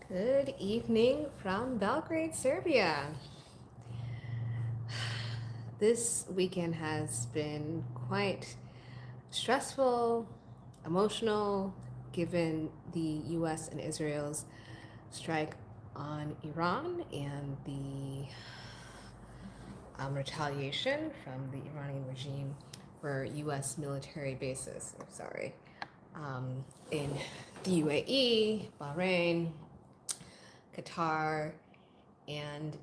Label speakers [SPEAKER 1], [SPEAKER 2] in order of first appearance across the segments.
[SPEAKER 1] Good evening from Belgrade, Serbia. This weekend has been quite stressful, emotional, given the US and Israel's strike on Iran and the retaliation from the Iranian regime for US military bases. In the UAE, Bahrain, Qatar, and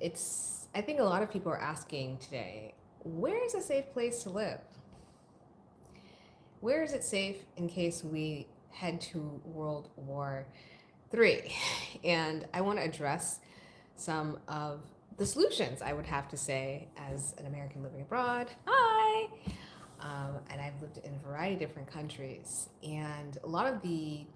[SPEAKER 1] I think a lot of people are asking today, where is a safe place to live? Where is it safe in case we head to World War III? And I want to address some of the solutions, I would have to say, as an American living abroad. Hi! And I've lived in a variety of different countries. And a lot of the,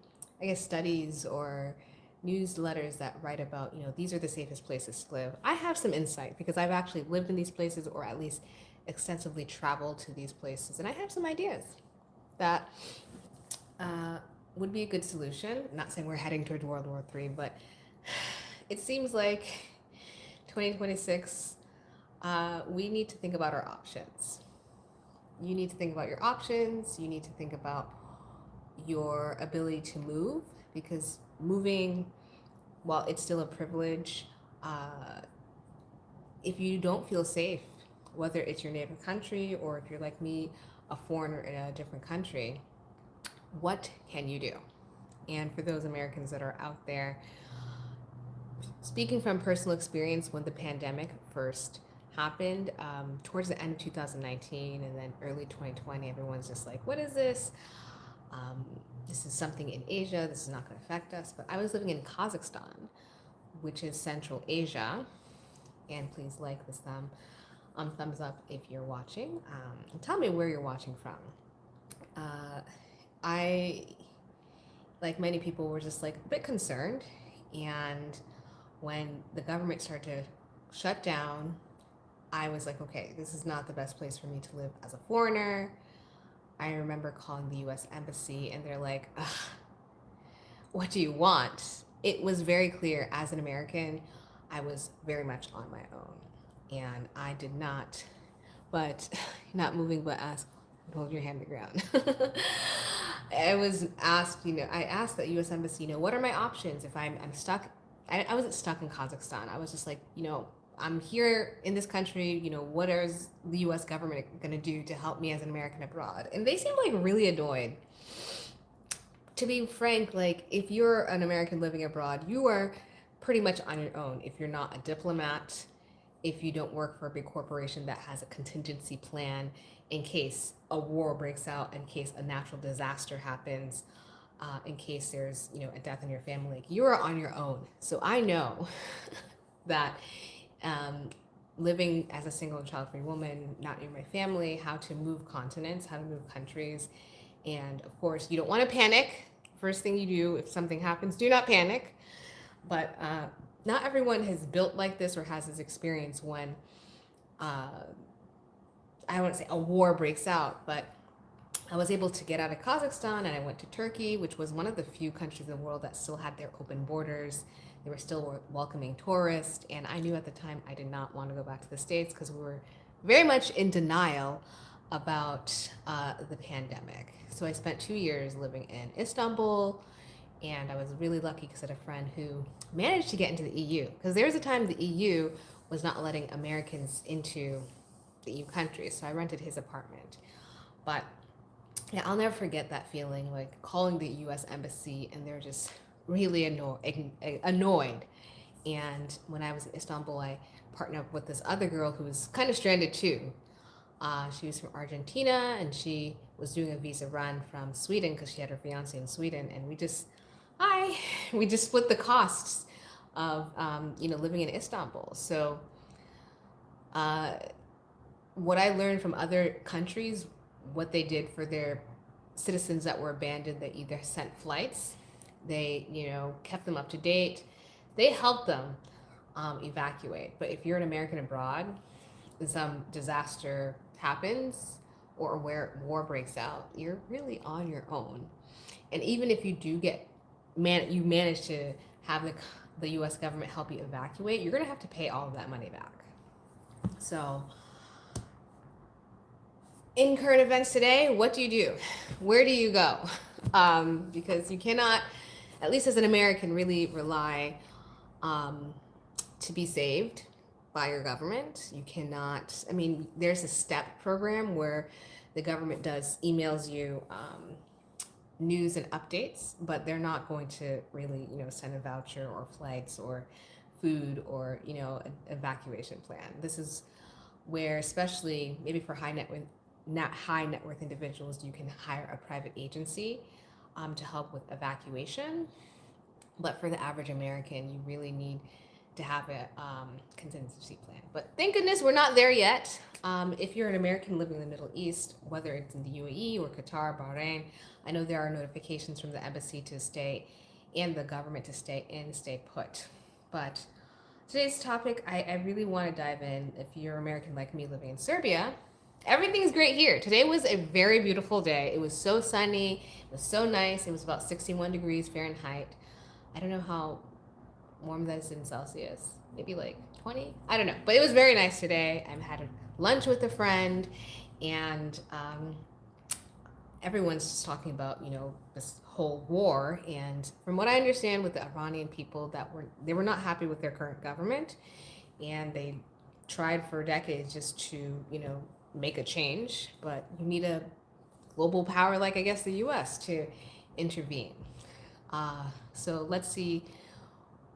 [SPEAKER 1] studies or newsletters that write about, these are the safest places to live. I have some insight because I've actually lived in these places or at least extensively traveled to these places. And I have some ideas that would be a good solution. I'm not saying we're heading toward World War III, but it seems like 2026, we need to think about our options. You need to think about your options. You need to think about your ability to move, because moving, while it's still a privilege, if you don't feel safe, whether it's your neighbor country or if you're like me, a foreigner in a different country, what can you do? And for those Americans that are out there, speaking from personal experience, when the pandemic first happened, towards the end of 2019 and then early 2020, everyone's just like, what is this? This is something in Asia. This is not going to affect us. But I was living in Kazakhstan, which is Central Asia. And please like this thumbs up if you're watching. And tell me where you're watching from. I, like many people, were just like a bit concerned. And when the government started to shut down, I was like, okay, this is not the best place for me to live as a foreigner. I remember calling the US Embassy and they're like, what do you want? It was very clear as an American, I was very much on my own. And I did not, but not moving, but ask, hold your hand to the ground. I was asked, I asked the US Embassy, what are my options if I'm stuck? I wasn't stuck in Kazakhstan. I was just like, I'm here in this country, what is the US government going to do to help me as an American abroad? And they seemed like really annoyed. To be frank, like if you're an American living abroad, you are pretty much on your own. If you're not a diplomat, if you don't work for a big corporation that has a contingency plan in case a war breaks out, in case a natural disaster happens, in case there's a death in your family, like you are on your own. So I know that living as a single and child-free woman, not near my family, how to move continents, how to move countries, and of course you don't want to panic. First thing you do if something happens, do not panic. But not everyone has built like this or has this experience when I wouldn't say a war breaks out, but I was able to get out of Kazakhstan and I went to Turkey, which was one of the few countries in the world that still had their open borders. They were still welcoming tourists. And I knew at the time I did not want to go back to the States because we were very much in denial about the pandemic. So I spent 2 years living in Istanbul. And I was really lucky because I had a friend who managed to get into the EU. Because there was a time the EU was not letting Americans into the EU countries. So I rented his apartment. But yeah, I'll never forget that feeling, like calling the U.S. Embassy and they're just really annoyed. And when I was in Istanbul, I partnered up with this other girl who was kind of stranded too. She was from Argentina and she was doing a visa run from Sweden because she had her fiance in Sweden. And we just split the costs of, living in Istanbul. So what I learned from other countries, what they did for their citizens that were abandoned, they either sent flights, they kept them up to date, they helped them evacuate. But if you're an American abroad and some disaster happens or where war breaks out, you're really on your own. And even if you do you manage to have the US government help you evacuate, you're going to have to pay all of that money back. So, in current events today, what do you do? Where do you go? Because you cannot, at least as an American, really rely to be saved by your government. You cannot, I mean, there's a STEP program where the government does emails you news and updates, but they're not going to really, send a voucher or flights or food or, an evacuation plan. This is where, especially maybe for high net worth individuals, you can hire a private agency to help with evacuation. But for the average American, you really need to have a contingency plan. But thank goodness we're not there yet. If you're an American living in the Middle East, whether it's in the UAE or Qatar, Bahrain, I know there are notifications from the embassy to stay and the government to stay put. But today's topic, I really want to dive in. If you're American like me living in Serbia, everything's great here. Today was a very beautiful day. It was so sunny. It was so nice. It was about 61 degrees Fahrenheit. I don't know how warm that is in Celsius. Maybe like 20? I don't know. But it was very nice today. I had lunch with a friend, and everyone's just talking about, this whole war. And from what I understand with the Iranian people, they were not happy with their current government, and they tried for decades just to, make a change. But you need a global power like, I guess, the US to intervene. So let's see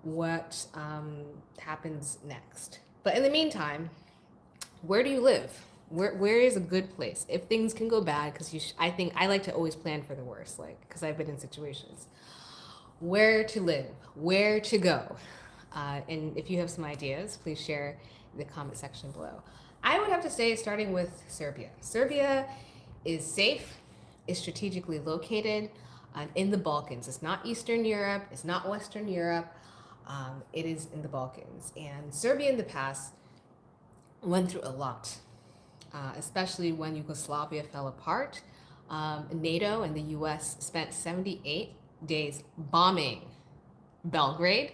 [SPEAKER 1] what happens next. But in the meantime, where do you live? Where is a good place if things can go bad? Because I think I like to always plan for the worst, because I've been in situations. Where to live, where to go, and if you have some ideas, please share in the comment section below. I would have to say, starting with Serbia. Serbia is safe, is strategically located in the Balkans. It's not Eastern Europe, it's not Western Europe. It is in the Balkans. And Serbia in the past went through a lot, especially when Yugoslavia fell apart. NATO and the US spent 78 days bombing Belgrade,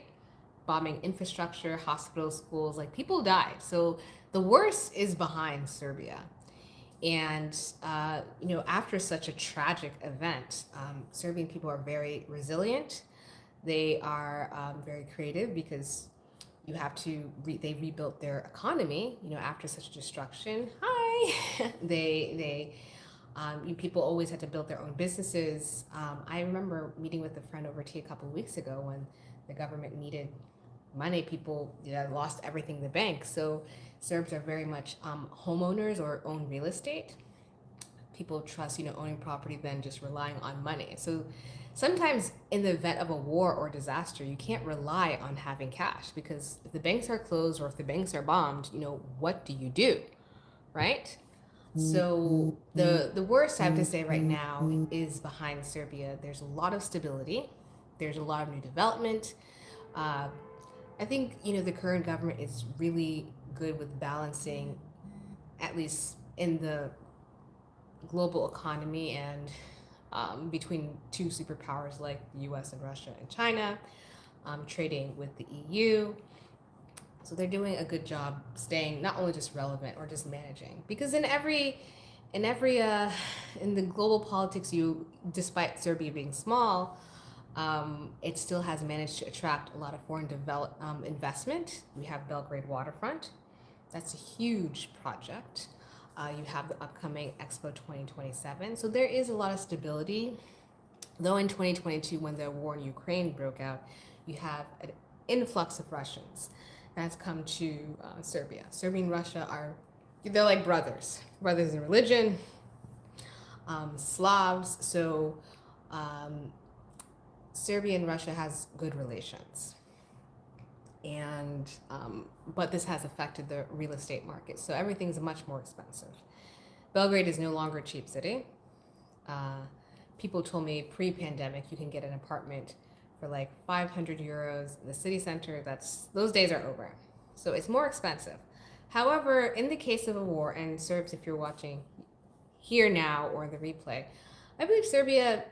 [SPEAKER 1] bombing infrastructure, hospitals, schools, people died. So the worst is behind Serbia. And, after such a tragic event, Serbian people are very resilient. They are very creative because they rebuilt their economy, after such destruction. Hi! People always had to build their own businesses. I remember meeting with a friend over tea a couple of weeks ago when the government needed money. People lost everything in the bank. So Serbs are very much homeowners or own real estate. People trust, owning property than just relying on money. So sometimes in the event of a war or disaster, you can't rely on having cash, because if the banks are closed or if the banks are bombed, what do you do, right? So the worst I have to say right now is behind Serbia. There's a lot of stability. There's a lot of new development. I think, the current government is really good with balancing, at least in the global economy and between two superpowers like the US and Russia and China, trading with the EU. So they're doing a good job staying not only just relevant or just managing, because in the global politics, despite Serbia being small, it still has managed to attract a lot of foreign investment. We have Belgrade waterfront. That's a huge project. You have the upcoming Expo 2027. So there is a lot of stability. Though in 2022, when the war in Ukraine broke out, you have an influx of Russians that's come to Serbia. Serbia and Russia they're like brothers in religion, Slavs. So Serbia and Russia has good relations. And but this has affected the real estate market, so everything's much more expensive. Belgrade is no longer a cheap city. People told me pre-pandemic you can get an apartment for like 500 euros in the city center. Those days are over, so it's more expensive. However, in the case of a war, and Serbs, if you're watching here now or the replay, I believe Serbia,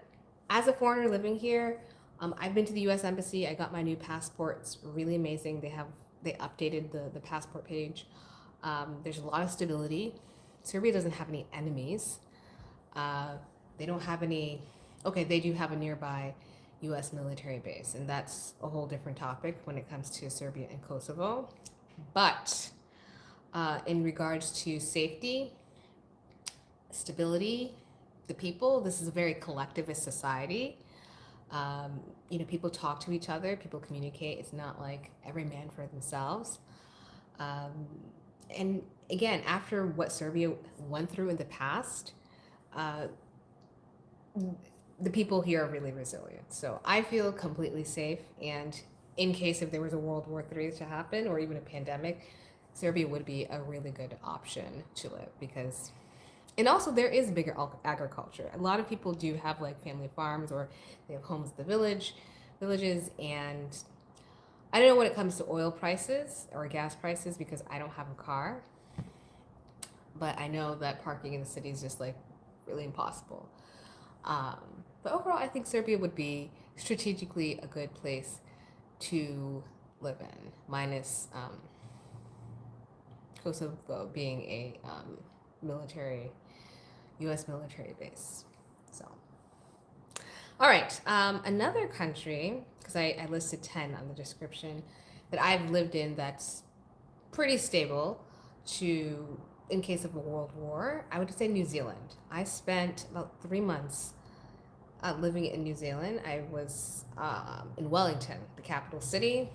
[SPEAKER 1] as a foreigner living here, I've been to the U.S. Embassy. I got my new passport. It's really amazing. They updated the passport page. There's a lot of stability. Serbia doesn't have any enemies. Uh, they don't have any. Okay, they do have a nearby U.S. military base, and that's a whole different topic when it comes to Serbia and Kosovo. But in regards to safety, stability, the people, this is a very collectivist society. People talk to each other, people communicate. It's not like every man for themselves. And again, after what Serbia went through in the past, uh, the people here are really resilient. So I feel completely safe. And in case if there was a World War III to happen or even a pandemic, Serbia would be a really good option to live because, and also there is bigger agriculture. A lot of people do have like family farms or they have homes in the villages. And I don't know when it comes to oil prices or gas prices because I don't have a car, but I know that parking in the city is just like really impossible. But overall, I think Serbia would be strategically a good place to live in, minus Kosovo being a U.S. military base. So, all right, another country, because I listed 10 on the description, that I've lived in that's pretty stable in case of a world war, I would say New Zealand. I spent about 3 months living in New Zealand. I was in Wellington, the capital city,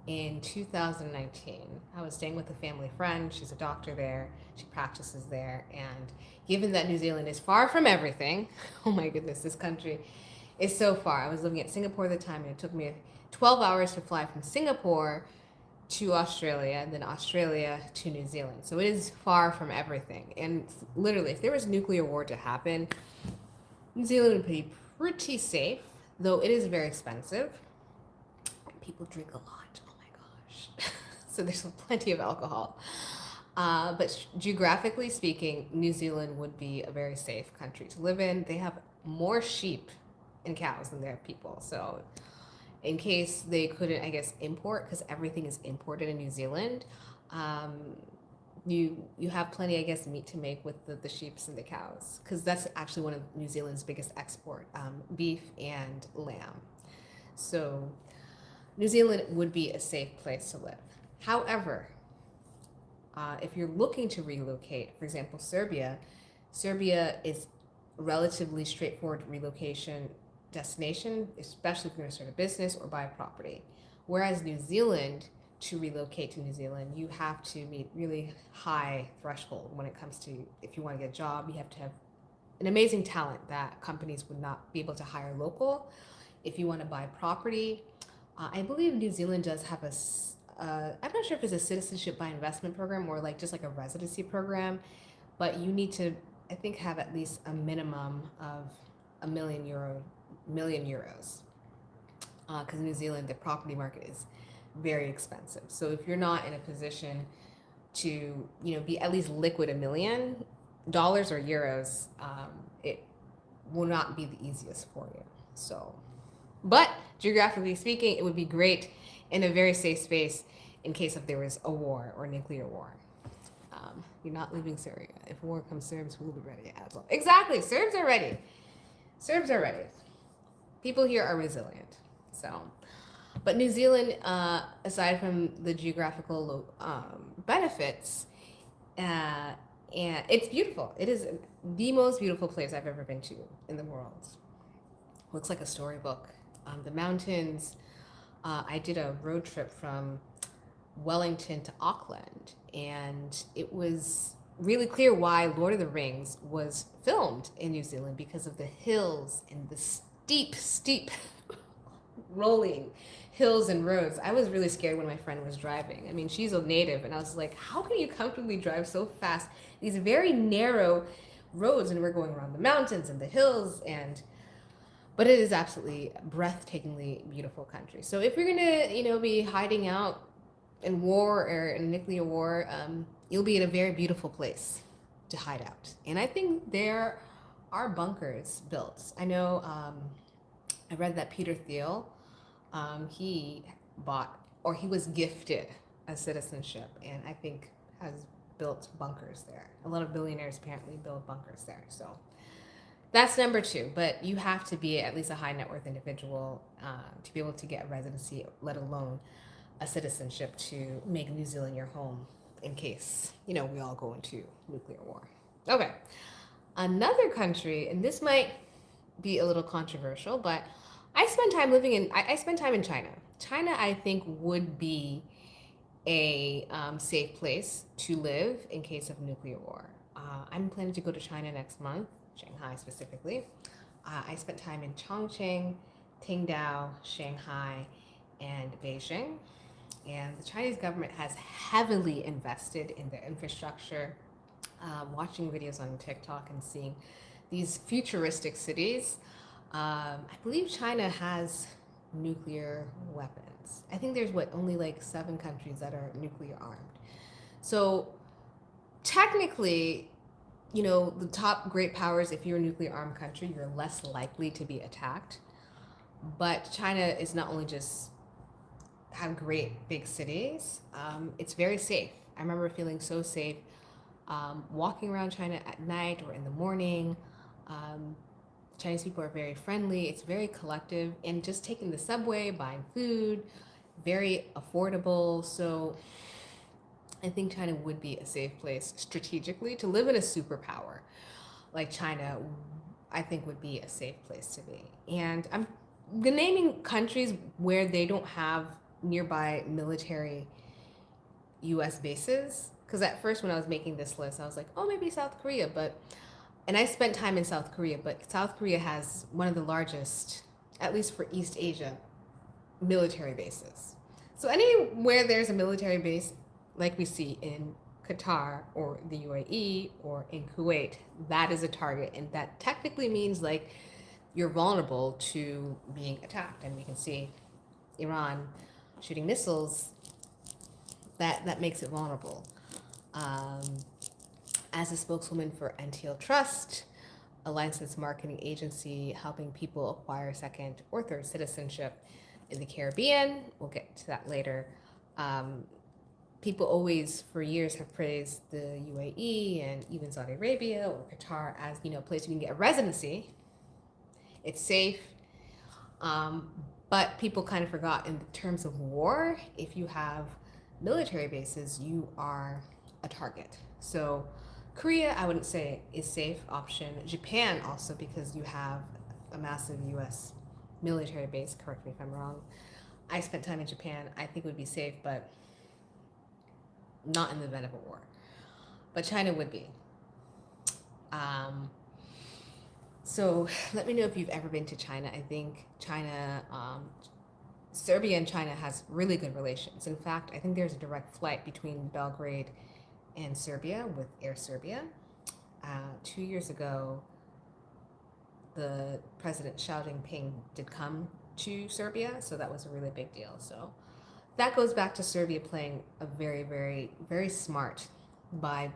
[SPEAKER 1] in 2019. I was staying with a family friend. She's a doctor there. She practices there. And given that New Zealand is far from everything, oh my goodness, this country is so far. I was living at Singapore at the time, and it took me 12 hours to fly from Singapore to Australia, and then Australia to New Zealand. So it is far from everything. And literally, if there was a nuclear war to happen, New Zealand would be pretty safe, though it is very expensive. People drink a lot. Oh my gosh. So there's plenty of alcohol. But geographically speaking, New Zealand would be a very safe country to live in. They have more sheep and cows than they have people. So in case they couldn't, I guess, import, because everything is imported in New Zealand, you have plenty, I guess, meat to make with the sheeps and the cows, because that's actually one of New Zealand's biggest export, beef and lamb. So New Zealand would be a safe place to live. However, if you're looking to relocate, for example, Serbia is a relatively straightforward relocation destination, especially if you're going to start a business or buy a property. Whereas New Zealand, to relocate to New Zealand, you have to meet really high threshold when it comes to, if you want to get a job, you have to have an amazing talent that companies would not be able to hire local. If you want to buy property, I believe New Zealand does have I'm not sure if it's a citizenship by investment program or like just like a residency program, but you need to, I think, have at least a minimum of €1 million, because New Zealand, the property market is very expensive. So if you're not in a position to, be at least liquid $1 million or euros, it will not be the easiest for you. So, but geographically speaking, it would be great in a very safe space in case if there was a war or a nuclear war. You're not leaving Syria. If war comes, Serbs will be ready as well. Exactly, Serbs are ready. Serbs are ready. People here are resilient. So, but New Zealand, aside from the geographical benefits, and it's beautiful. It is the most beautiful place I've ever been to in the world. Looks like a storybook. The mountains. I did a road trip from Wellington to Auckland, and it was really clear why Lord of the Rings was filmed in New Zealand, because of the hills and the steep rolling hills and roads. I was really scared when my friend was driving. I mean, she's a native, and I was like, how can you comfortably drive so fast these very narrow roads? And we're going around the mountains and the hills, but it is absolutely breathtakingly beautiful country. So if you're gonna, be hiding out in war or in a nuclear war, you'll be in a very beautiful place to hide out. And I think there are bunkers built. I know I read that Peter Thiel, he bought or he was gifted a citizenship, and I think has built bunkers there. A lot of billionaires apparently build bunkers there. So that's number two. But you have to be at least a high net worth individual to be able to get a residency, let alone a citizenship to make New Zealand your home in case, you know, we all go into nuclear war. Okay. Another country, and this might be a little controversial, but I spent time in China. China, I think, would be a safe place to live in case of nuclear war. I'm planning to go to China next month, Shanghai specifically. I spent time in Chongqing, Qingdao, Shanghai, and Beijing. And the Chinese government has heavily invested in their infrastructure. Watching videos on TikTok and seeing these futuristic cities. I believe China has nuclear weapons. I think there's only like 7 countries that are nuclear armed. So technically, you know, the top great powers, if you're a nuclear armed country, you're less likely to be attacked. But China is not only just have great big cities, it's very safe. I remember feeling so safe walking around China at night or in the morning. Chinese people are very friendly. It's very collective, and just taking the subway, buying food, very affordable. So I think China would be a safe place strategically to live in. A superpower like China, I think, would be a safe place to be. And I'm naming countries where they don't have nearby military US bases, because at first when I was making this list I was like, oh, maybe South Korea, and I spent time in South Korea, but South Korea has one of the largest, at least for East Asia, military bases. So anywhere there's a military base like we see in Qatar or the UAE or in Kuwait, that is a target, and that technically means like you're vulnerable to being attacked. And we can see Iran shooting missiles, that makes it vulnerable. As a spokeswoman for Trust, a licensed marketing agency helping people acquire second or third citizenship in the Caribbean, we'll get to that later. People always, for years, have praised the UAE and even Saudi Arabia or Qatar as, you know, a place you can get a residency. It's safe. But people kind of forgot, in terms of war, if you have military bases, you are a target. So Korea, I wouldn't say is safe option. Japan also, because you have a massive US military base. Correct me if I'm wrong. I spent time in Japan. I think it would be safe, but not in the event of a war. But China would be. So let me know if you've ever been to China. I think China, Serbia and China has really good relations. In fact, I think there's a direct flight between Belgrade and Serbia with Air Serbia. 2 years ago, the President Xi Jinping did come to Serbia, so that was a really big deal. So that goes back to Serbia playing a very, very, very smart by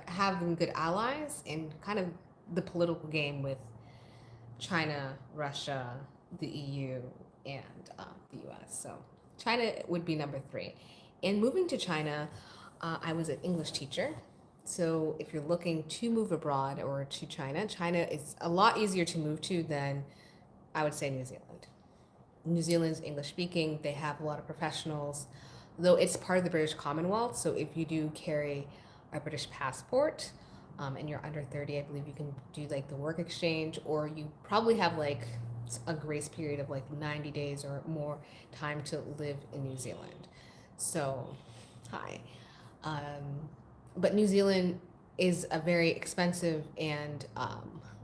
[SPEAKER 1] having good allies in kind of the political game with China, Russia, the EU, and the US. So China would be number 3. And moving to China, I was an English teacher. So if you're looking to move abroad or to China, China is a lot easier to move to than, I would say, New Zealand. New Zealand's English speaking. They have a lot of professionals, though it's part of the British Commonwealth. So if you do carry a British passport, and you're under 30, I believe you can do like the work exchange, or you probably have like a grace period of like 90 days or more time to live in New Zealand. So, hi. But New Zealand is a very expensive, and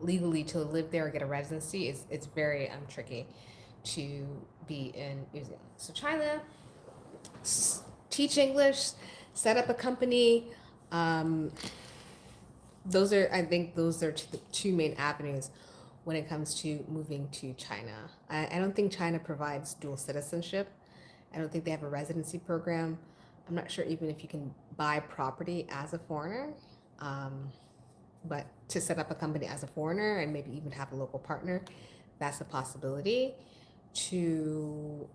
[SPEAKER 1] legally to live there or get a residency it's very tricky to be in New Zealand. So China, teach English, set up a company. Those are the 2 main avenues when it comes to moving to China. I don't think China provides dual citizenship. I don't think they have a residency program. I'm not sure even if you can buy property as a foreigner, but to set up a company as a foreigner and maybe even have a local partner, that's a possibility to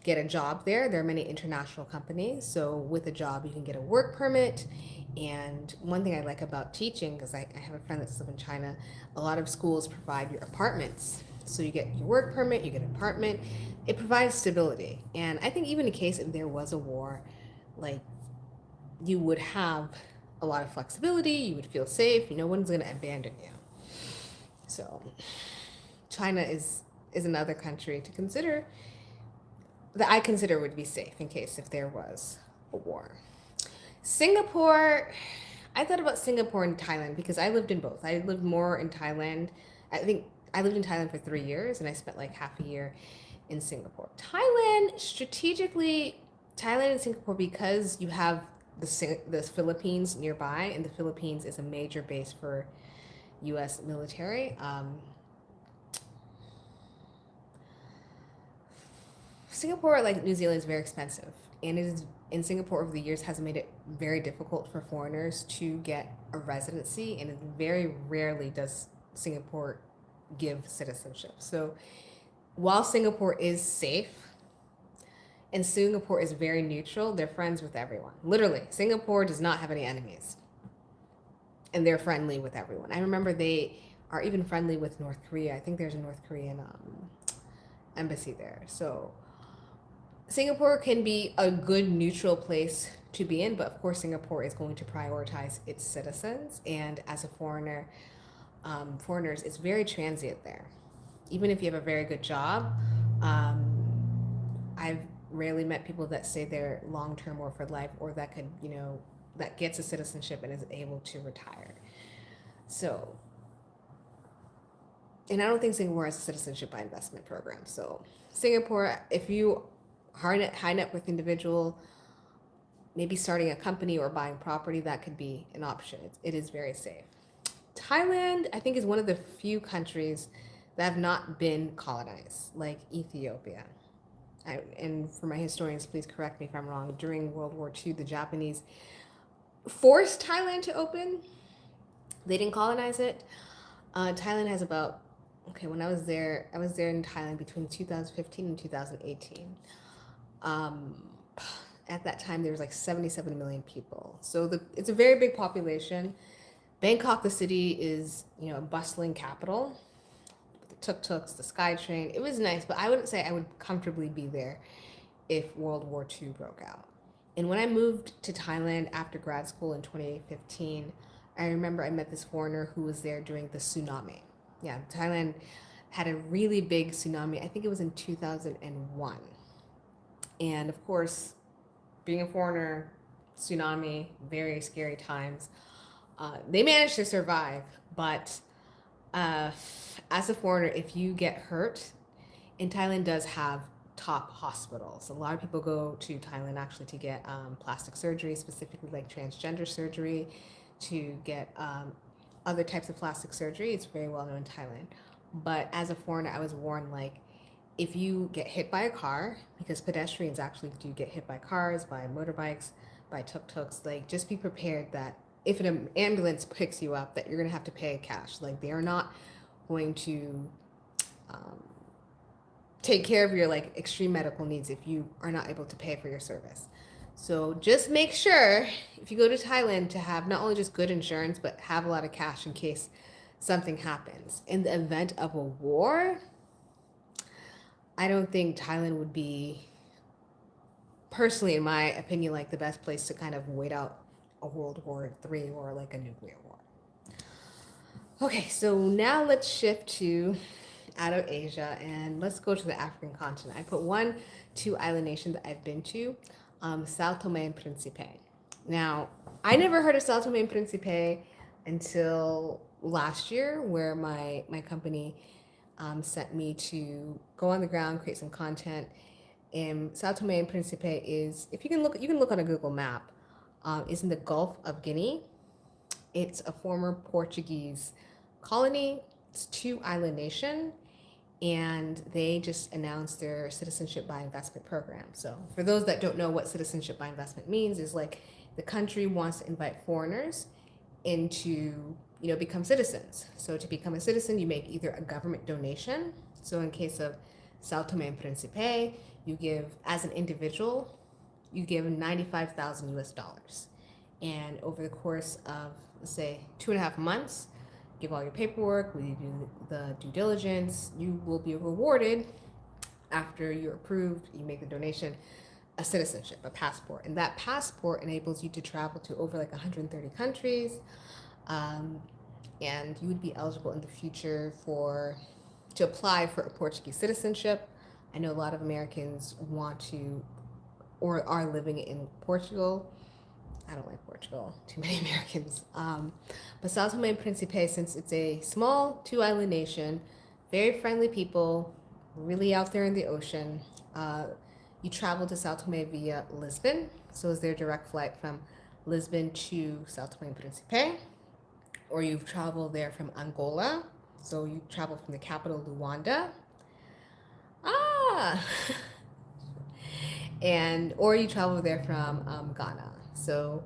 [SPEAKER 1] get a job there. There are many international companies. So with a job, you can get a work permit. And one thing I like about teaching, because I have a friend that's lived in China, a lot of schools provide your apartments. So you get your work permit, you get an apartment. It provides stability. And I think even in case if there was a war, like you would have a lot of flexibility, you would feel safe, no one's going to abandon you. So China is another country to consider that I consider would be safe in case if there was a war. Singapore, I thought about Singapore and Thailand because I lived in both. I lived more in Thailand. I think I lived in Thailand for 3 years and I spent like half a year in Singapore. Thailand, strategically, Thailand and Singapore, because you have the Philippines nearby, and the Philippines is a major base for U.S. military. Singapore, like New Zealand, is very expensive, and it is in Singapore over the years has made it very difficult for foreigners to get a residency, and it very rarely does Singapore give citizenship. So while Singapore is safe and Singapore is very neutral, they're friends with everyone. Literally, Singapore does not have any enemies, and they're friendly with everyone. I remember they are even friendly with North Korea. I think there's a North Korean embassy there. So Singapore can be a good neutral place to be in, but of course Singapore is going to prioritize its citizens, and as a foreigner, foreigners, it's very transient there. Even if you have a very good job, I've rarely met people that say they're long-term or for life, or that could, that gets a citizenship and is able to retire. So, and I don't think Singapore has a citizenship by investment program. So Singapore, if you high net worth individual, maybe starting a company or buying property, that could be an option. It is very safe. Thailand, I think, is one of the few countries that have not been colonized, like Ethiopia. And for my historians, please correct me if I'm wrong. During World War II, the Japanese forced Thailand to open. They didn't colonize it. Thailand has about, when I was there in Thailand between 2015 and 2018. At that time, there was like 77 million people. So it's a very big population. Bangkok, the city, is, a bustling capital. The tuk-tuks, the SkyTrain. It was nice, but I wouldn't say I would comfortably be there if World War II broke out. And when I moved to Thailand after grad school in 2015, I remember I met this foreigner who was there during the tsunami. Yeah, Thailand had a really big tsunami. I think it was in 2001. And of course, being a foreigner, tsunami, very scary times. They managed to survive, but as a foreigner, if you get hurt, and Thailand does have top hospitals. A lot of people go to Thailand actually to get plastic surgery, specifically like transgender surgery, to get other types of plastic surgery. It's very well known in Thailand. But as a foreigner, I was warned, like, if you get hit by a car, because pedestrians actually do get hit by cars, by motorbikes, by tuk-tuks, like, just be prepared that if an ambulance picks you up, that you're going to have to pay cash. Like, they are not going to take care of your, like, extreme medical needs if you are not able to pay for your service. So just make sure, if you go to Thailand, to have not only just good insurance, but have a lot of cash in case something happens. In the event of a war, I don't think Thailand would be, personally, in my opinion, like the best place to kind of wait out a World War III or like a nuclear war. Okay, so now let's shift to out of Asia and let's go to the African continent. I put 2 island nations that I've been to, São Tomé Príncipe. Now, I never heard of São Tomé Príncipe until last year, where my company sent me to go on the ground, create some content. And São Tomé Príncipe is, if you can look on a Google map, is in the Gulf of Guinea. It's a former Portuguese colony. It's 2 island nation, and they just announced their citizenship by investment program. So for those that don't know what citizenship by investment means, is like the country wants to invite foreigners into, become citizens. So to become a citizen, you make either a government donation. So in case of São Tomé Príncipe, you give, as an individual, you give 95,000 US dollars. And over the course of, let's say, 2.5 months, give all your paperwork, we do the due diligence, you will be rewarded after you're approved, you make the donation, a citizenship, a passport. And that passport enables you to travel to over like 130 countries. And you would be eligible in the future to apply for a Portuguese citizenship. I know a lot of Americans want to or are living in Portugal. I don't like Portugal, too many Americans. But São Tomé Príncipe, since it's a small 2-island nation, very friendly people, really out there in the ocean. You travel to São Tomé via Lisbon. So is there a direct flight from Lisbon to São Tomé Príncipe? Or you've traveled there from Angola. So you travel from the capital, Luanda. Or you travel there from Ghana. So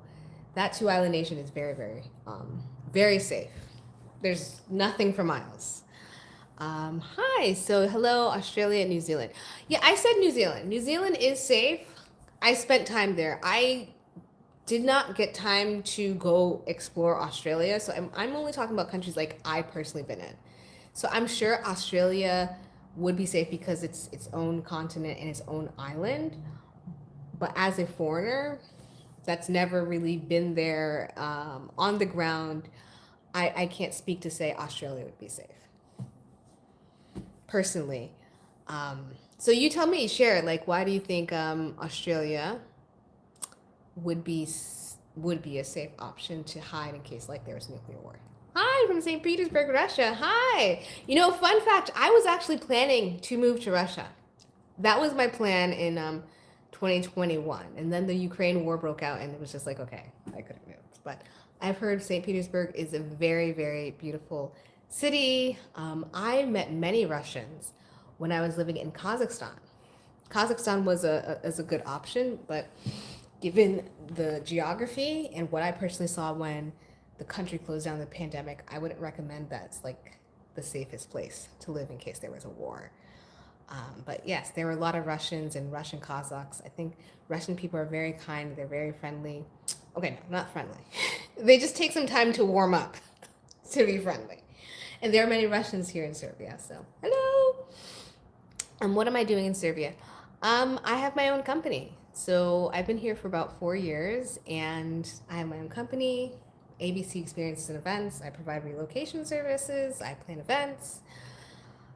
[SPEAKER 1] that 2-island nation is very, very, very safe. There's nothing for miles. Hi, so hello, Australia and New Zealand. Yeah, I said New Zealand. New Zealand is safe. I spent time there. I did not get time to go explore Australia. So I'm only talking about countries like I personally been in. So I'm sure Australia would be safe because it's its own continent and its own island. But as a foreigner that's never really been there on the ground, I can't speak to say Australia would be safe. Personally. So you tell me, share, like, why do you think Australia would be a safe option to hide in case like there was nuclear war? Hi from St. Petersburg, Russia. Hi. Fun fact, I was actually planning to move to Russia. That was my plan in 2021. And then the Ukraine war broke out and it was just like, okay, I couldn't move. But I've heard St. Petersburg is a very, very beautiful city. I met many Russians when I was living in Kazakhstan. Kazakhstan was a good option, but given the geography and what I personally saw when the country closed down the pandemic, I wouldn't recommend that it's like the safest place to live in case there was a war. But yes, there were a lot of Russians and Russian Kazakhs. I think Russian people are very kind. They're very friendly. Okay, no, not friendly. They just take some time to warm up to be friendly. And there are many Russians here in Serbia, so hello. What am I doing in Serbia? I have my own company. So I've been here for about 4 years, and I have my own company, ABC Experiences and Events. I provide relocation services. I plan events.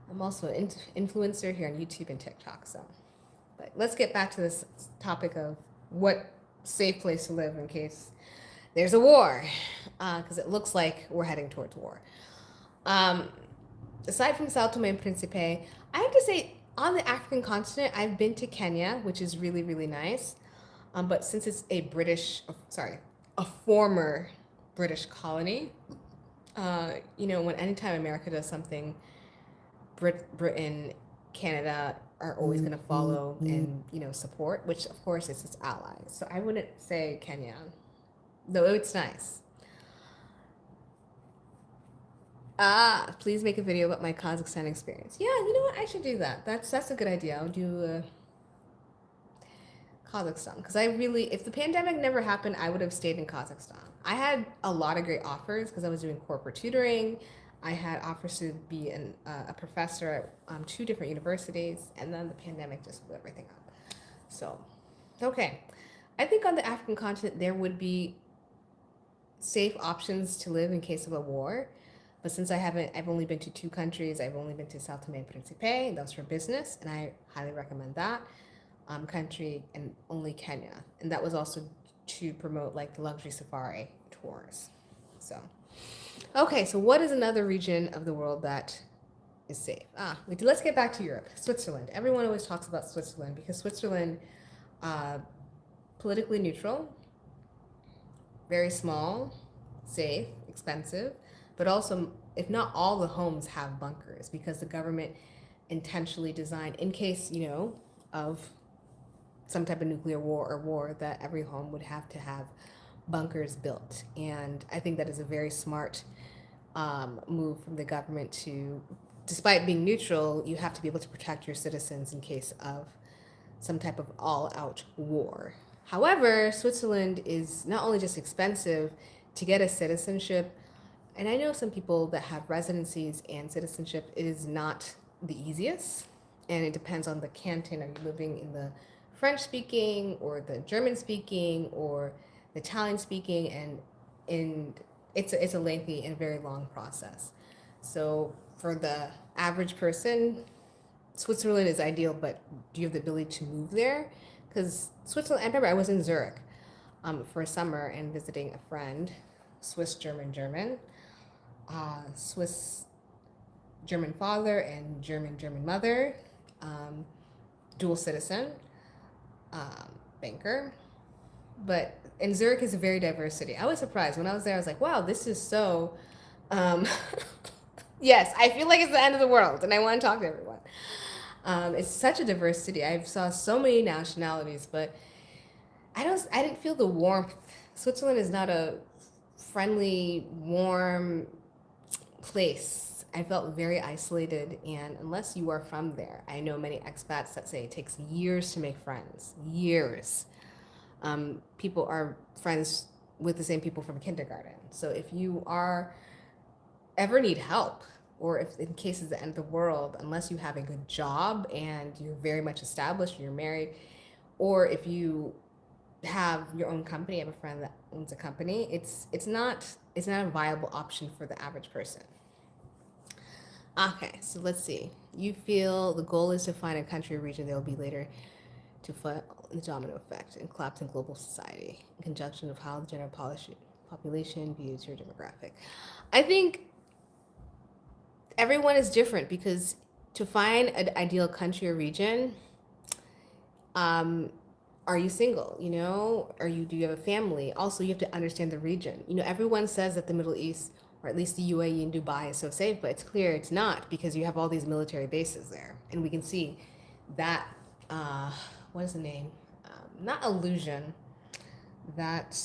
[SPEAKER 1] I'm also an influencer here on YouTube and TikTok. But let's get back to this topic of what safe place to live in case there's a war, because it looks like we're heading towards war. Aside from São Tomé Príncipe, I have to say on the African continent, I've been to Kenya, which is really, really nice. But since it's a former British colony, when anytime America does something, Britain, Canada are always going to follow and, support, which of course is its allies. So I wouldn't say Kenya, though it's nice. Please make a video about my Kazakhstan experience. Yeah, you know what? I should do that. That's a good idea. I'll do Kazakhstan because if the pandemic never happened, I would have stayed in Kazakhstan. I had a lot of great offers because I was doing corporate tutoring. I had offers to be a professor at 2 different universities, and then the pandemic just blew everything up. So, okay. I think on the African continent, there would be safe options to live in case of a war. But since I've only been to 2 countries. I've only been to São Tomé Príncipe, that was for business, and I highly recommend that country, and only Kenya. And that was also to promote like the luxury safari tours. So, okay, so what is another region of the world that is safe? Let's get back to Europe. Switzerland. Everyone always talks about Switzerland because Switzerland, politically neutral, very small, safe, expensive, but also, if not all the homes have bunkers because the government intentionally designed, in case, of some type of nuclear war or war, that every home would have to have bunkers built. And I think that is a very smart move from the government to, despite being neutral, you have to be able to protect your citizens in case of some type of all-out war. However, Switzerland is not only just expensive to get a citizenship, and I know some people that have residencies and citizenship, it is not the easiest, and it depends on the canton. Are you living in the French speaking or the German speaking or the Italian speaking? And it's a lengthy and very long process. So for the average person, Switzerland is ideal, but do you have the ability to move there? Because Switzerland, I remember I was in Zurich for a summer and visiting a friend, Swiss German, Swiss German father and German mother, dual citizen, banker. But in Zurich is a very diverse city. I was surprised when I was there. I was like, wow, this is so. Um, yes, I feel like it's the end of the world, and I want to talk to everyone. It's such a diverse city. I saw so many nationalities, but I didn't feel the warmth. Switzerland is not a friendly, warm place. I felt very isolated, and unless you are from there, I know many expats that say it takes years to make friends. Years. People are friends with the same people from kindergarten. So if you are ever need help, or if in case it's the end of the world, unless you have a good job and you're very much established, you're married, or if you have your own company, I have a friend that owns a company, it's not a viable option for the average person. Okay, so let's see. You feel the goal is to find a country or region that will be later to fight the domino effect and collapse in global society in conjunction of how the general population views your demographic. I think everyone is different because to find an ideal country or region, are you single? Do you have a family? Also, you have to understand the region. Everyone says that the Middle East, or at least the UAE and Dubai, is so safe, but it's clear it's not because you have all these military bases there, and we can see that. What is the name? Not illusion. That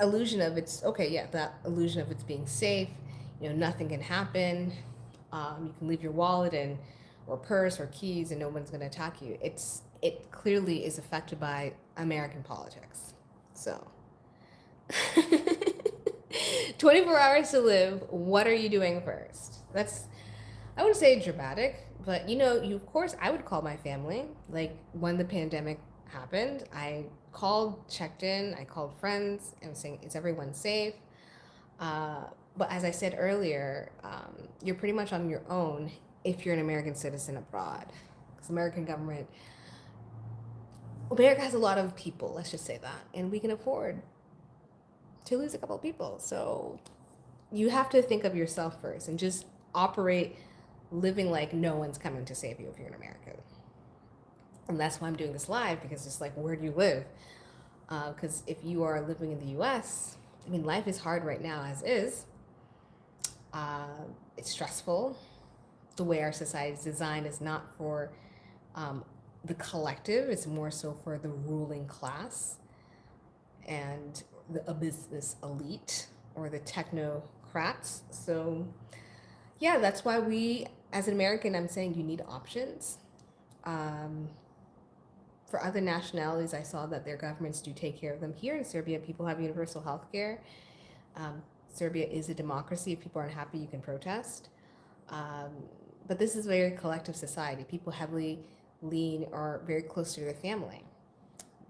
[SPEAKER 1] illusion of it's okay. Yeah, that illusion of it's being safe. Nothing can happen. You can leave your wallet and or purse or keys, and no one's going to attack you. It clearly is affected by American politics. So, 24 hours to live. What are you doing first? I wouldn't say dramatic, but of course, I would call my family. Like when the pandemic happened, I called, checked in, I called friends, and was saying, is everyone safe? But as I said earlier, you're pretty much on your own if you're an American citizen abroad. Because America has a lot of people, let's just say that, and we can afford to lose a couple of people. So you have to think of yourself first and just operate living like no one's coming to save you if you're an American. And that's why I'm doing this live, because it's like, where do you live? Because if you are living in the US, life is hard right now as is. It's stressful. The way our society is designed is not for the collective, it's more so for the ruling class and a business elite or the technocrats. So yeah, that's why we, as an American, I'm saying you need options. For other nationalities, I saw that their governments do take care of them. Here in Serbia, people have universal health care. Serbia is a democracy. If people aren't happy, you can protest. But this is a very collective society. People heavily lean or very close to their family.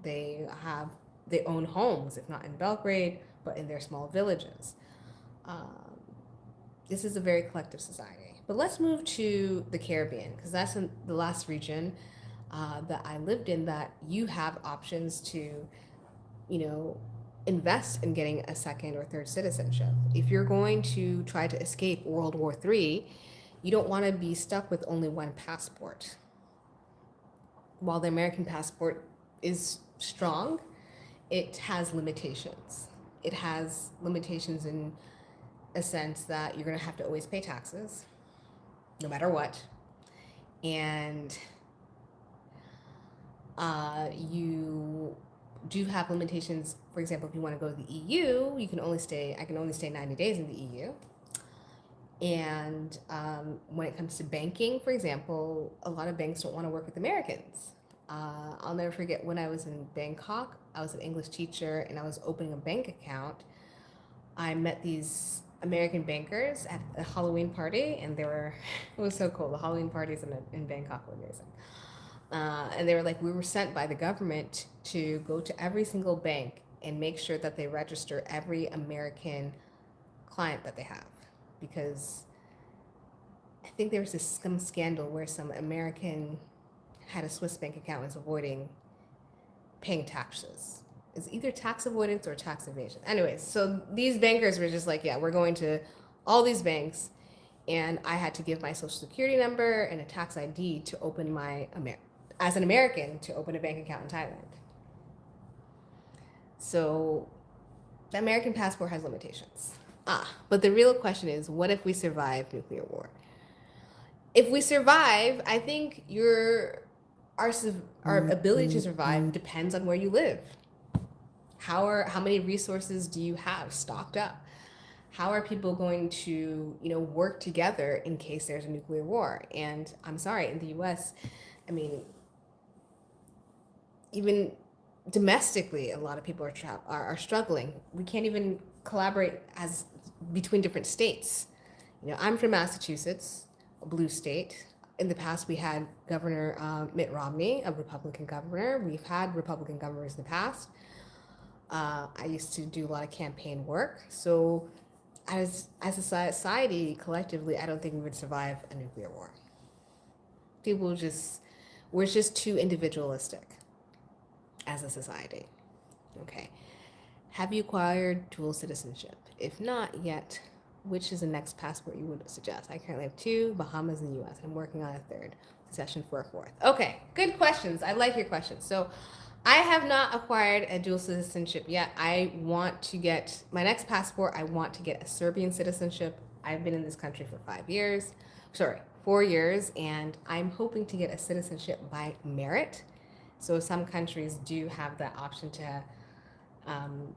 [SPEAKER 1] They own homes, if not in Belgrade, but in their small villages. This is a very collective society. But let's move to the Caribbean, because that's the last region that I lived in that you have options to, invest in getting a second or third citizenship. If you're going to try to escape World War III, you don't want to be stuck with only one passport. While the American passport is strong, it has limitations. It has limitations in a sense that you're going to have to always pay taxes, no matter what. And you do have limitations. For example, if you want to go to the EU, I can only stay 90 days in the EU. And when it comes to banking, for example, a lot of banks don't want to work with Americans. I'll never forget when I was in Bangkok, I was an English teacher and I was opening a bank account. I met these American bankers at a Halloween party, and they were, it was so cool. The Halloween parties in Bangkok were amazing. And they were like, we were sent by the government to go to every single bank and make sure that they register every American client that they have. Because I think there was some scandal where some American had a Swiss bank account and was avoiding paying taxes. It's either tax avoidance or tax evasion. Anyways, so these bankers were just like, yeah, we're going to all these banks, and I had to give my social security number and a tax ID to open my, as an American, to open a bank account in Thailand. So the American passport has limitations. But the real question is, what if we survive nuclear war? If we survive, I think our ability to survive depends on where you live. How many resources do you have stocked up? How are people going to, work together in case there's a nuclear war? And I'm sorry, in the US, I mean, even domestically, a lot of people are struggling. We can't even collaborate as between different states. I'm from Massachusetts, a blue state. In the past, we had Governor Mitt Romney, a Republican governor. We've had Republican governors in the past. I used to do a lot of campaign work. So as a society, collectively, I don't think we would survive a nuclear war. We're just too individualistic as a society. Okay. Have you acquired dual citizenship? If not yet, which is the next passport you would suggest? I currently have 2, Bahamas and the US. I'm working on a 3rd, session for a 4th. Okay, good questions. I like your questions. So I have not acquired a dual citizenship yet. I want to get my next passport. I want to get a Serbian citizenship. I've been in this country for 4 years, and I'm hoping to get a citizenship by merit. So some countries do have that option to,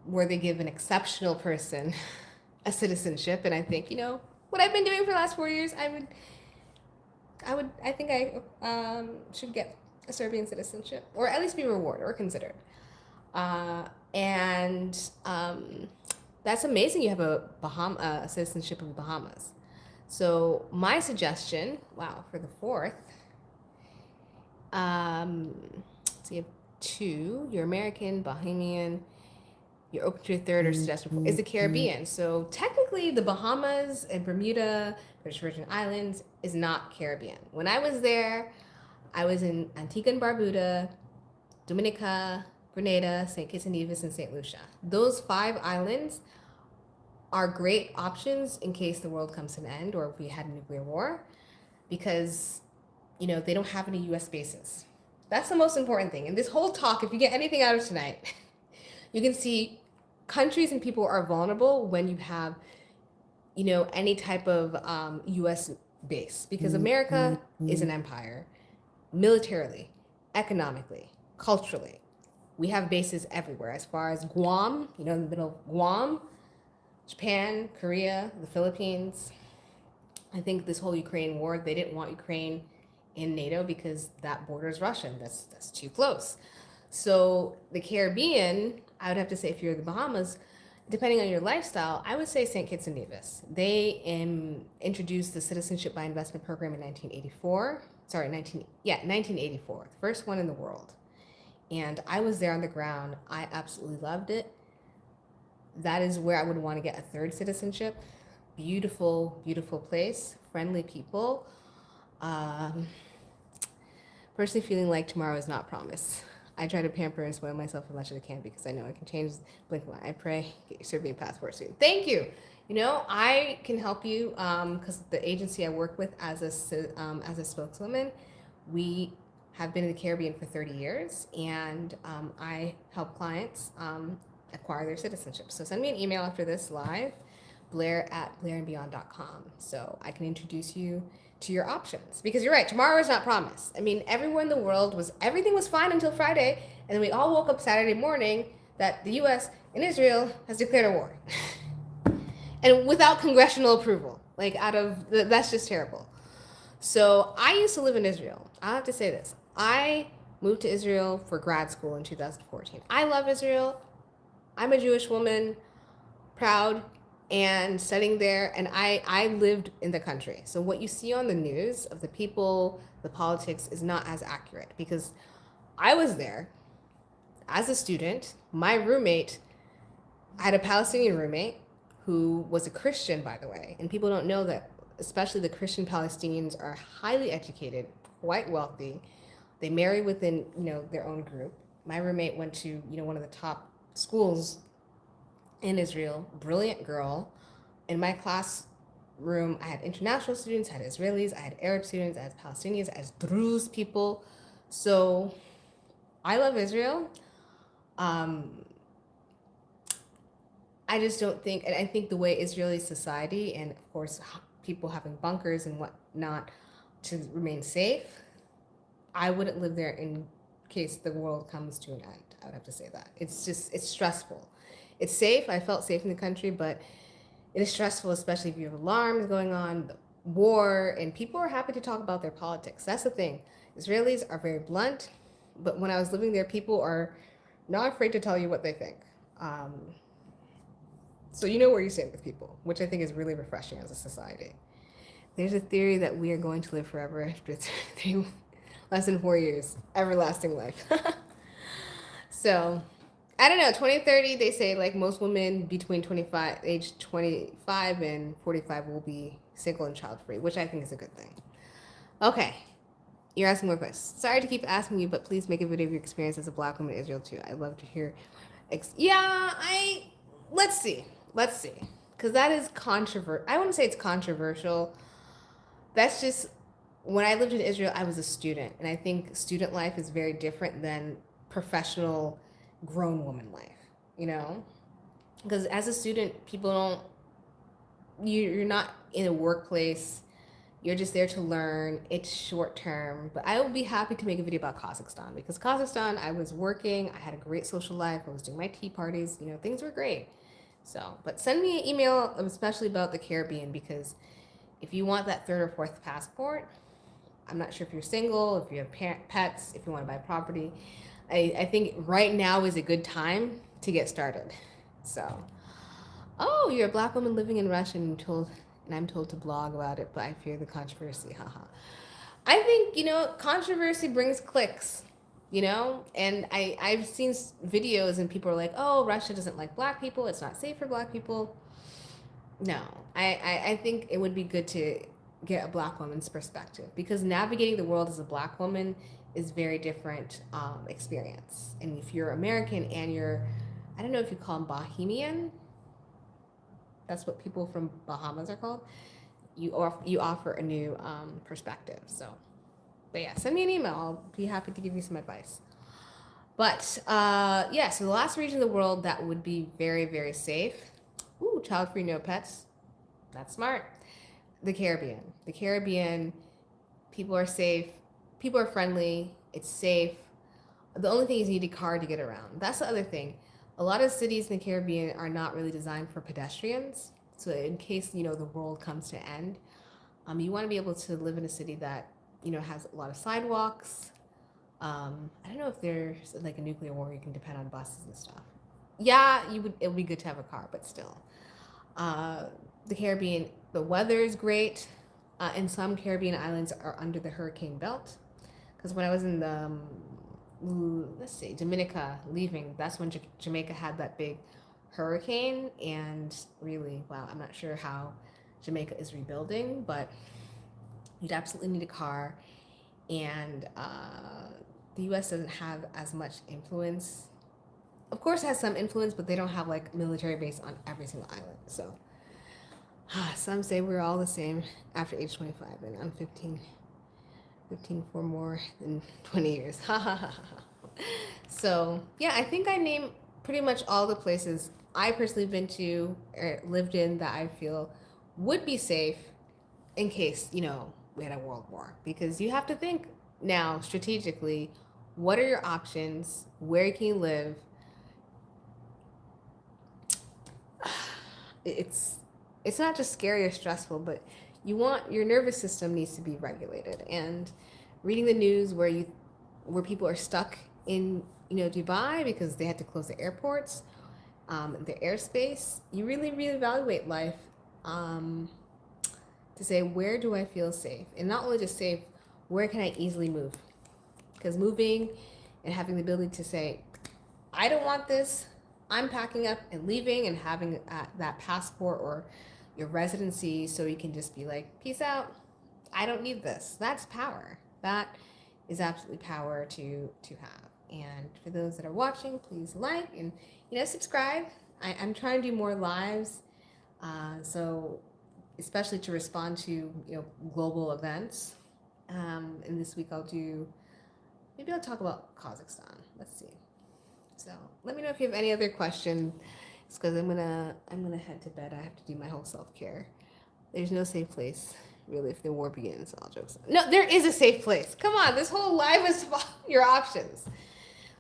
[SPEAKER 1] where they give an exceptional person a citizenship. And I think, what I've been doing for the last 4 years, I think I should get a Serbian citizenship, or at least be rewarded or considered. And that's amazing. You have a citizenship of the Bahamas. So my suggestion, for the 4th, so you have 2, you're American, Bahamian, you're open to a 3rd or suggestion is the Caribbean. So technically the Bahamas and Bermuda, British Virgin Islands is not Caribbean. When I was there, I was in Antigua and Barbuda, Dominica, Grenada, St. Kitts and Nevis, and St. Lucia. Those 5 islands are great options in case the world comes to an end or if we had a nuclear war, because, they don't have any U.S. bases. That's the most important thing. And this whole talk, if you get anything out of tonight, you can see countries and people are vulnerable when you have, any type of U.S. base, because America is an empire. Militarily, economically, culturally, we have bases everywhere. As far as Guam, in the middle of Guam, Japan, Korea, the Philippines. I think this whole Ukraine war, they didn't want Ukraine in NATO because that border is Russian. That's too close. So the Caribbean, I would have to say, if you're the Bahamas, depending on your lifestyle, I would say St. Kitts and Nevis. They introduced the Citizenship by Investment program in 1984. 1984, the first one in the world. And I was there on the ground. I absolutely loved it. That is where I would want to get a 3rd citizenship. Beautiful, beautiful place, friendly people. Personally feeling like tomorrow is not promised. I try to pamper and spoil myself as much as I can because I know I can change blink of an eye. I pray get your Serbian passport soon. Thank you. I can help you because the agency I work with as a spokeswoman, we have been in the Caribbean for 30 years, and I help clients acquire their citizenship. So send me an email after this live, blair@blairandbeyond.com, so I can introduce you to your options. Because you're right, tomorrow is not promised. I mean, everywhere in the world everything was fine until Friday, and then we all woke up Saturday morning that the U.S. and Israel has declared a war. And without congressional approval. Like that's just terrible. So I used to live in Israel. I have to say this. I moved to Israel for grad school in 2014. I love Israel. I'm a Jewish woman, proud, and studying there. And I lived in the country. So what you see on the news of the people, the politics is not as accurate because I was there as a student. My roommate, I had a Palestinian roommate who was a Christian, by the way. And people don't know that, especially the Christian Palestinians are highly educated, quite wealthy. They marry within, their own group. My roommate went to, one of the top schools in Israel, brilliant girl. In my classroom, I had international students, I had Israelis, I had Arab students, I had Palestinians, I had Druze people. So I love Israel. I just don't think, and I think the way Israeli society and of course people having bunkers and whatnot to remain safe, I wouldn't live there in case the world comes to an end. I would have to say that. It's stressful. It's safe. I felt safe in the country, but it is stressful, especially if you have alarms going on, the war, and people are happy to talk about their politics. That's the thing. Israelis are very blunt, but when I was living there, people are not afraid to tell you what they think. So you know where you stand with people, which I think is really refreshing as a society. There's a theory that we are going to live forever after less than 4 years, everlasting life. So, I don't know, 2030, they say like most women between age 25 and 45 will be single and child-free, which I think is a good thing. Okay, you're asking more questions. Sorry to keep asking you, but please make a video of your experience as a Black woman in Israel too. I'd love to hear. Let's see. Because that is controversial. I wouldn't say it's controversial. That's just, when I lived in Israel, I was a student. And I think student life is very different than professional grown woman life, Because as a student, you're not in a workplace. You're just there to learn. It's short term. But I would be happy to make a video about Kazakhstan because Kazakhstan, I was working. I had a great social life. I was doing my tea parties. Things were great. So, but send me an email, especially about the Caribbean, because if you want that third or fourth passport, I'm not sure if you're single, if you have pets, if you want to buy property. I think right now is a good time to get started. So, oh, you're a Black woman living in Russia and I'm told to blog about it, but I fear the controversy. Haha. I think, controversy brings clicks, and I've seen videos and people are like, oh, Russia doesn't like Black people. It's not safe for Black people. No, I think it would be good to get a Black woman's perspective because navigating the world as a Black woman is very different experience. And if you're American and I don't know if you call them Bahamian, that's what people from Bahamas are called, you offer a new perspective. So, but yeah, send me an email. I'll be happy to give you some advice. But so the last region of the world that would be very, very safe, child-free, no pets, that's smart. The Caribbean. The Caribbean, people are safe, people are friendly, it's safe. The only thing is you need a car to get around. That's the other thing. A lot of cities in the Caribbean are not really designed for pedestrians. So in case, the world comes to end, you want to be able to live in a city that, has a lot of sidewalks. I don't know if there's like a nuclear war, you can depend on buses and stuff. Yeah, it would be good to have a car, but still. The Caribbean, the weather is great. And some Caribbean islands are under the hurricane belt. Because when I was in the, Dominica leaving, that's when Jamaica had that big hurricane. And really, wow, I'm not sure how Jamaica is rebuilding, but you'd absolutely need a car. And the U.S. doesn't have as much influence. Of course, it has some influence, but they don't have like military base on every single island. So some say we're all the same after age 25, and I'm 15 for more than 20 years. So yeah, I think I named pretty much all the places I personally been to or lived in that I feel would be safe in case, we had a world war. Because you have to think now strategically, what are your options? Where can you live? It's it's not just scary or stressful, but your nervous system needs to be regulated. And reading the news where people are stuck in Dubai because they had to close the airports, the airspace, you really reevaluate life, to say, where do I feel safe? And not only just safe, where can I easily move? Because moving and having the ability to say, I don't want this, I'm packing up and leaving, and having that passport or your residency so you can just be like, peace out, I don't need this. That's power. That is absolutely power to have. And for those that are watching, please like and subscribe. I'm trying to do more lives, so especially to respond to global events. And this week maybe I'll talk about Kazakhstan. Let's see. So let me know if you have any other questions, because I'm gonna head to bed. I have to do my whole self-care. There's no safe place, really, if the war begins. All jokes. No, there is a safe place. Come on, this whole live is about your options.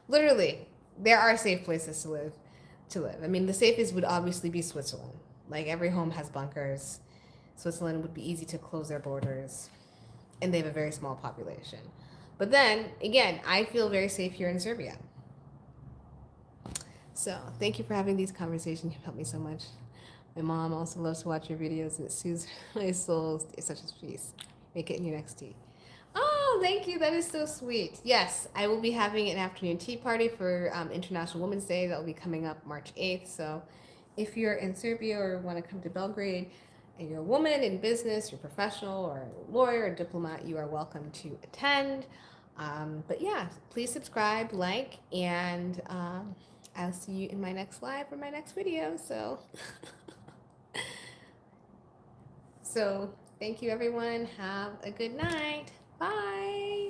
[SPEAKER 1] Literally, there are safe places to live. I mean, the safest would obviously be Switzerland. Like, every home has bunkers. Switzerland would be easy to close their borders, and they have a very small population. But then, again, I feel very safe here in Serbia. So, thank you for having these conversations. You've helped me so much. My mom also loves to watch your videos, and it soothes my soul. It's such a peace. Make it in your next tea. Oh, thank you. That is so sweet. Yes, I will be having an afternoon tea party for International Women's Day. That will be coming up March 8th. So if you're in Serbia or want to come to Belgrade and you're a woman in business, you're a professional or a lawyer or diplomat, you are welcome to attend. But yeah, please subscribe, like, and I'll see you in my next live or my next video. So thank you, everyone. Have a good night. Bye.